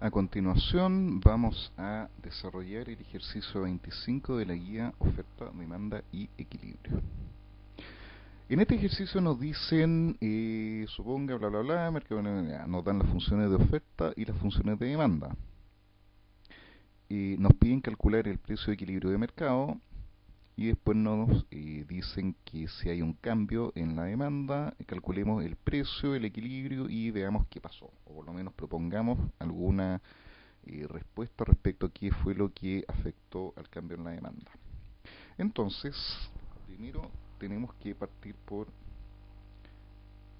A continuación vamos a desarrollar el ejercicio 25 de la guía Oferta, Demanda y Equilibrio. En este ejercicio nos dicen, suponga, bla bla bla, mercado, bla, bla, bla, nos dan las funciones de oferta y las funciones de demanda. Nos piden calcular el precio de equilibrio de mercado y después nos dicen que si hay un cambio en la demanda, calculemos el precio, el equilibrio y veamos qué pasó, o por lo menos propongamos alguna respuesta respecto a qué fue lo que afectó al cambio en la demanda. Entonces, primero tenemos que partir por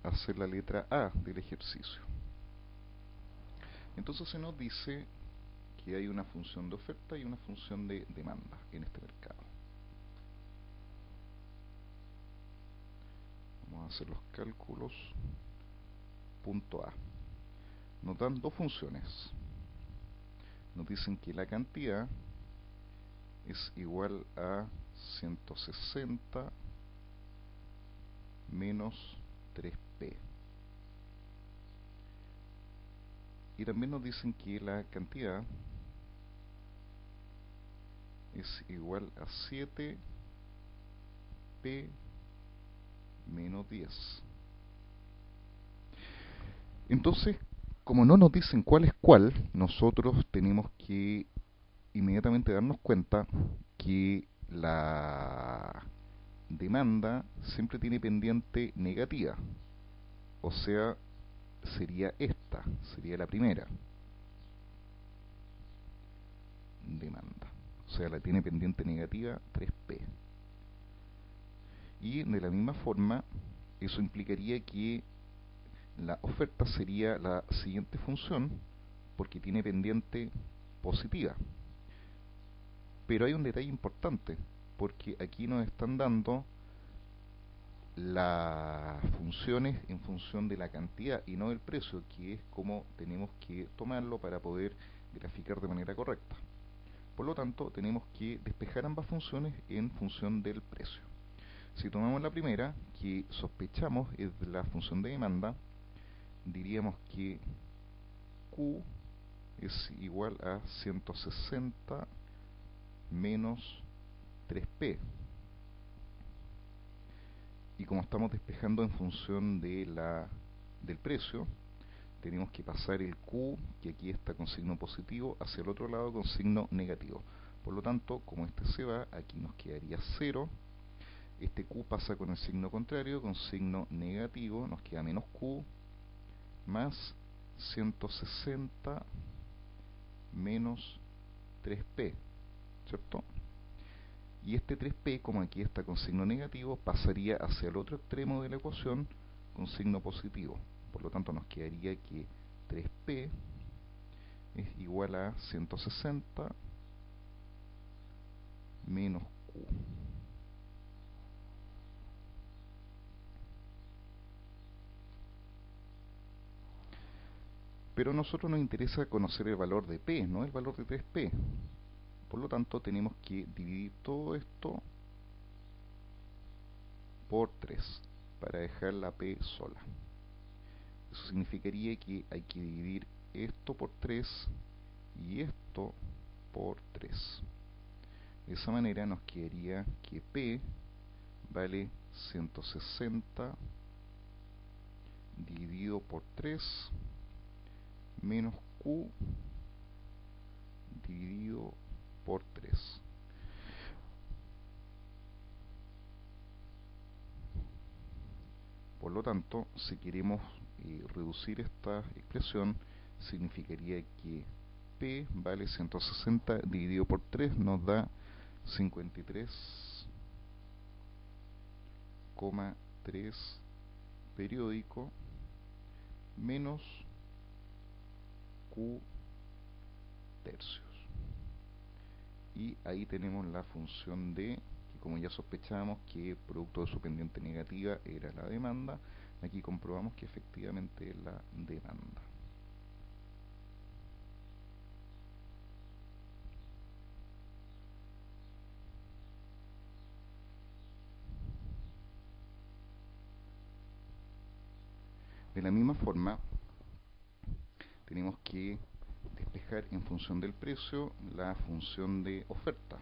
hacer la letra A del ejercicio. Entonces se nos dice que hay una función de oferta y una función de demanda en este mercado. Vamos a hacer los cálculos. Punto A. Nos dan dos funciones. Nos dicen que la cantidad es igual a 160 menos 3P. Y también nos dicen que la cantidad es igual a 7P menos 10. Entonces, como no nos dicen cuál es cuál, nosotros tenemos que inmediatamente darnos cuenta que la demanda siempre tiene pendiente negativa. O sea, sería esta, sería la primera demanda. O sea, la tiene pendiente negativa 3P. Y de la misma forma, eso implicaría que la oferta sería la siguiente función porque tiene pendiente positiva. Pero hay un detalle importante, porque aquí nos están dando las funciones en función de la cantidad y no del precio, que es como tenemos que tomarlo para poder graficar de manera correcta. Por lo tanto, tenemos que despejar ambas funciones en función del precio. Si tomamos la primera, que sospechamos es la función de demanda, diríamos que Q es igual a 160 menos 3P. Y como estamos despejando en función de del precio, tenemos que pasar el Q, que aquí está con signo positivo, hacia el otro lado con signo negativo. Por lo tanto, como este se va, aquí nos quedaría 0. Este Q pasa con el signo contrario, con signo negativo, nos queda menos Q, más 160 menos 3P, ¿cierto? Y este 3P, como aquí está con signo negativo, pasaría hacia el otro extremo de la ecuación con signo positivo. Por lo tanto, nos quedaría que 3P es igual a 160 menos Q. Pero a nosotros nos interesa conocer el valor de P, no el valor de 3P. Por lo tanto, tenemos que dividir todo esto por 3 para dejar la P sola. Eso significaría que hay que dividir esto por 3 y esto por 3. De esa manera nos quedaría que P vale 160 dividido por 3 menos Q dividido por 3. Por lo tanto, si queremos reducir esta expresión, significaría que P vale 160 dividido por 3 nos da 53,3 periódico menos Q tercios. Y ahí tenemos la función D, que como ya sospechábamos que producto de su pendiente negativa era la demanda, aquí comprobamos que efectivamente es la demanda. De la misma forma, tenemos que despejar en función del precio la función de oferta.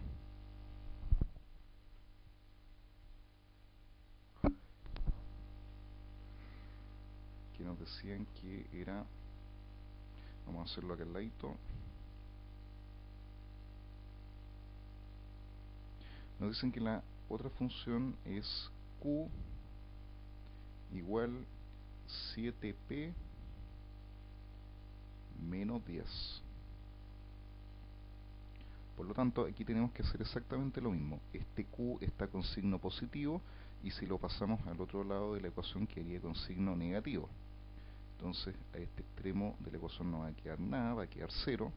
Que nos decían que era, vamos a hacerlo acá al ladito, nos dicen que la otra función es Q igual 7P menos 10. Por lo tanto, aquí tenemos que hacer exactamente lo mismo. Este Q está con signo positivo y si lo pasamos al otro lado de la ecuación quedaría con signo negativo. Entonces a este extremo de la ecuación no va a quedar nada, va a quedar 0.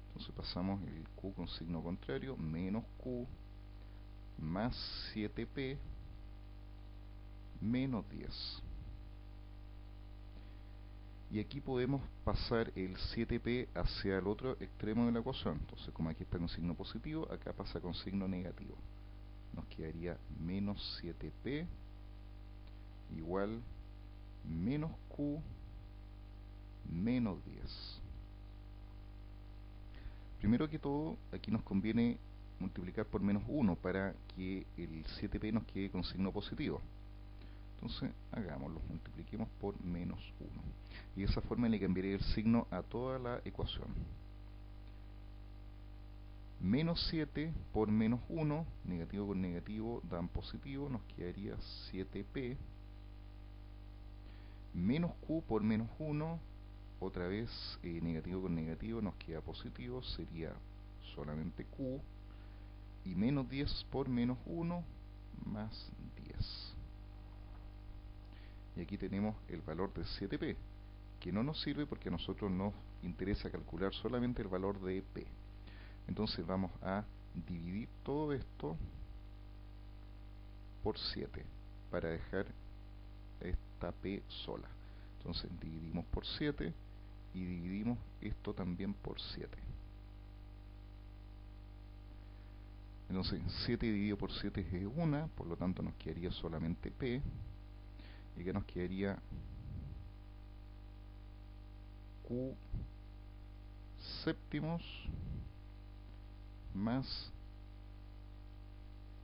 Entonces pasamos el Q con signo contrario, menos Q más 7P menos 10. Y aquí podemos pasar el 7P hacia el otro extremo de la ecuación. Entonces como aquí está con signo positivo, acá pasa con signo negativo. Nos quedaría menos 7P igual menos Q menos 10. Primero que todo, aquí nos conviene multiplicar por menos 1 para que el 7P nos quede con signo positivo. Entonces, hagámoslo, multipliquemos por menos 1. Y de esa forma le cambiaré el signo a toda la ecuación. Menos 7 por menos 1, negativo con negativo dan positivo, nos quedaría 7P. Menos Q por menos 1, otra vez negativo con negativo nos queda positivo, sería solamente Q. Y menos 10 por menos 1, más 10. Y aquí tenemos el valor de 7P, que no nos sirve porque a nosotros nos interesa calcular solamente el valor de P. Entonces vamos a dividir todo esto por 7 para dejar esta P sola. Entonces dividimos por 7 y dividimos esto también por 7. Entonces 7 dividido por 7 es 1, por lo tanto nos quedaría solamente P. Y que nos quedaría Q séptimos más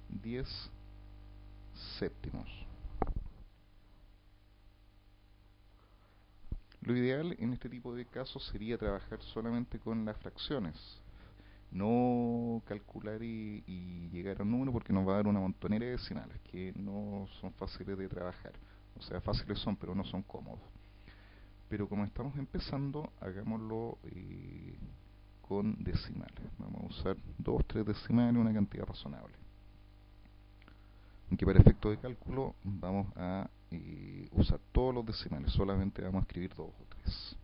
10 séptimos. Lo ideal en este tipo de casos sería trabajar solamente con las fracciones, no calcular y llegar a un número porque nos va a dar una montonera de decimales que no son fáciles de trabajar. O sea, fáciles son, pero no son cómodos. Pero como estamos empezando, hagámoslo con decimales. Vamos a usar 2, 3 decimales, una cantidad razonable. Aunque para efectos de cálculo vamos a usar todos los decimales, solamente vamos a escribir 2 o 3.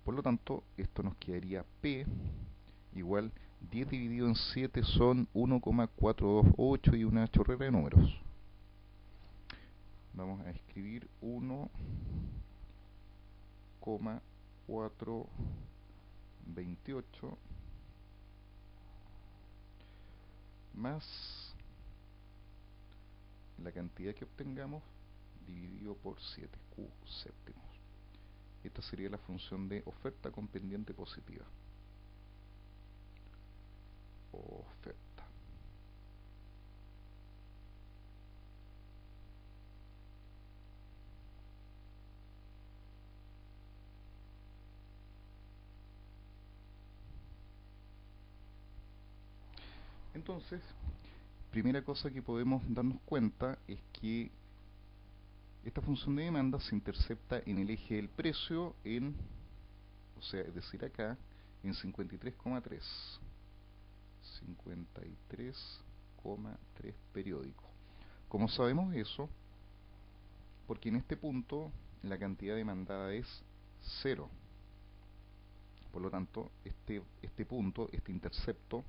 Por lo tanto, esto nos quedaría P igual 10 dividido en 7 son 1,428 y una chorrera de números. Vamos a escribir 1,428 más la cantidad que obtengamos dividido por 7, Q séptimos. Esta sería la función de oferta con pendiente positiva. Oferta. Entonces, primera cosa que podemos darnos cuenta es que esta función de demanda se intercepta en el eje del precio o sea, es decir acá, en 53,3. 53,3 periódico. ¿Cómo sabemos eso? Porque en este punto la cantidad demandada es 0. Por lo tanto, este punto, este intercepto,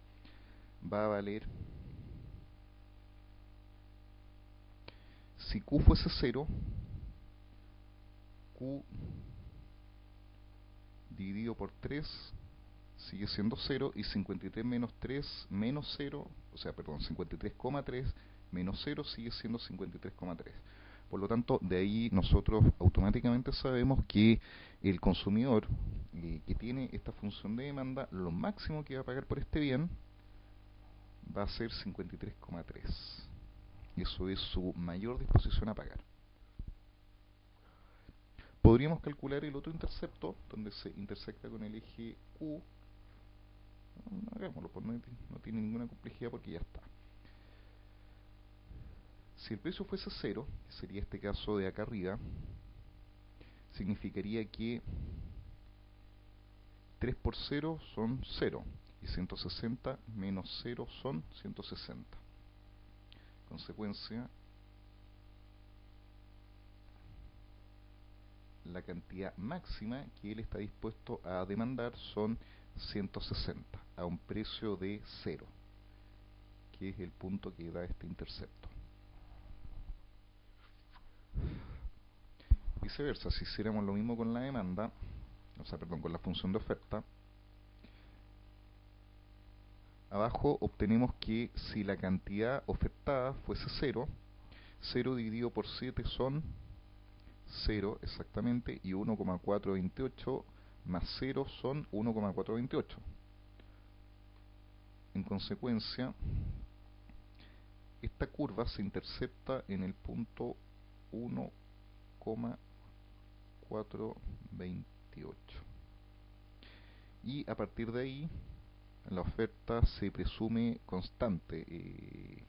va a valer, si Q fuese 0, Q dividido por 3 sigue siendo 0 y 53 menos 3 menos 0, o sea, perdón, 53,3 menos 0 sigue siendo 53,3. Por lo tanto, de ahí nosotros automáticamente sabemos que el consumidor que tiene esta función de demanda, lo máximo que va a pagar por este bien va a ser 53,3. Eso es su mayor disposición a pagar. Podríamos calcular el otro intercepto, donde se intersecta con el eje Q. Hagámoslo, pues no tiene ninguna complejidad porque ya está. Si el precio fuese 0, que sería este caso de acá arriba, significaría que 3 por 0 son 0, y 160 menos 0 son 160. Consecuencia, la cantidad máxima que él está dispuesto a demandar son 160, a un precio de 0, que es el punto que da este intercepto. Viceversa, si hiciéramos lo mismo con la demanda, con la función de oferta, abajo obtenemos que si la cantidad ofertada fuese 0, 0 dividido por 7 son 0 exactamente, y 1,428 más 0 son 1,428. En consecuencia, esta curva se intercepta en el punto 1,428. Y a partir de ahí, la oferta se presume constante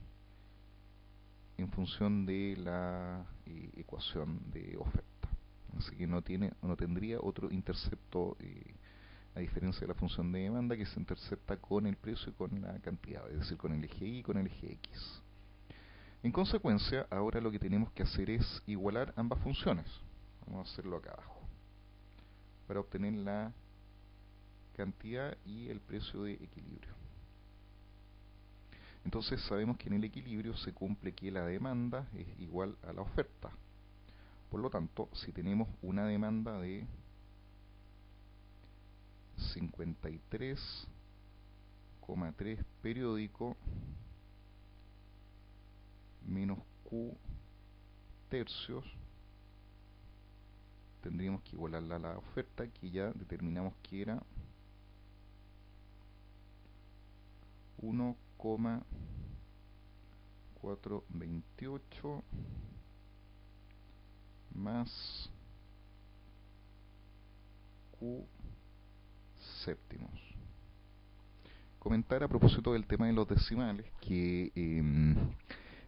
en función de la ecuación de oferta. Así que no tendría otro intercepto a diferencia de la función de demanda, que se intercepta con el precio y con la cantidad, es decir, con el eje Y y con el eje X. En consecuencia, ahora lo que tenemos que hacer es igualar ambas funciones. Vamos a hacerlo acá abajo, para obtener la cantidad y el precio de equilibrio. Entonces sabemos que en el equilibrio se cumple que la demanda es igual a la oferta. Por lo tanto, si tenemos una demanda de 53,3 periódico menos Q tercios, tendríamos que igualarla a la oferta, que ya determinamos que era 1,428 más Q séptimos. Comentar a propósito del tema de los decimales que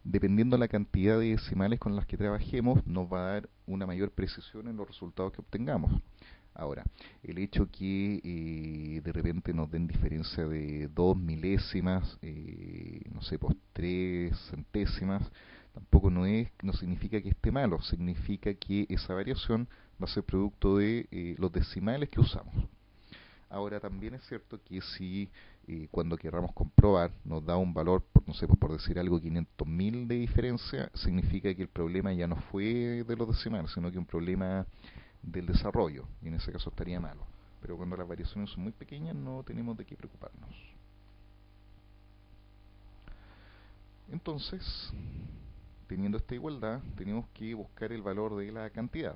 dependiendo de la cantidad de decimales con las que trabajemos, nos va a dar una mayor precisión en los resultados que obtengamos. Ahora, el hecho que de repente nos den diferencia de 2 milésimas, no sé, pues 3 centésimas, tampoco no significa que esté malo, significa que esa variación va a ser producto de los decimales que usamos. Ahora también es cierto que si cuando querramos comprobar nos da un valor, no sé, pues por decir algo, 500.000 de diferencia, significa que el problema ya no fue de los decimales, sino que un problema del desarrollo, y en ese caso estaría malo. Pero cuando las variaciones son muy pequeñas no tenemos de qué preocuparnos. Entonces, teniendo esta igualdad, tenemos que buscar el valor de la cantidad.